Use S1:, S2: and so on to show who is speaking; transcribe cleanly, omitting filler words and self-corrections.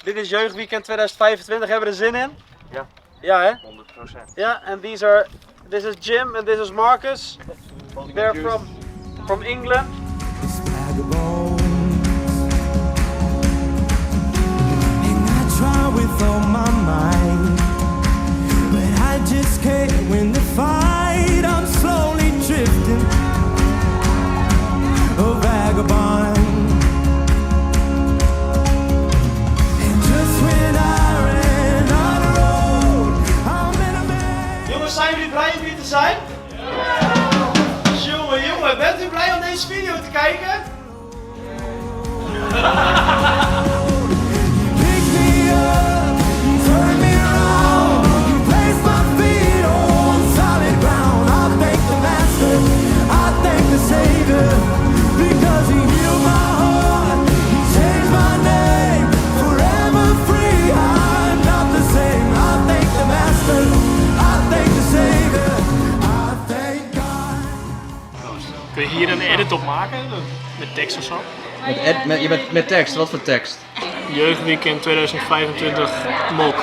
S1: Dit is Jeugdweekend 2025, hebben we er zin in?
S2: Ja.
S1: Ja hè?
S2: 100%.
S1: Ja, and this is Jim and this is Marcus. They're from England.
S3: And I try with all my might, but I just can't win the fight. I'm slowly drifting, a vagabond.
S1: Jongens, zijn jullie blij om hier te zijn? Jongen, bent u blij om deze video te kijken?
S4: Kun je hier een edit op maken? Met tekst of zo?
S5: Met tekst, wat voor tekst?
S4: Jeugdweekend 2025 mok.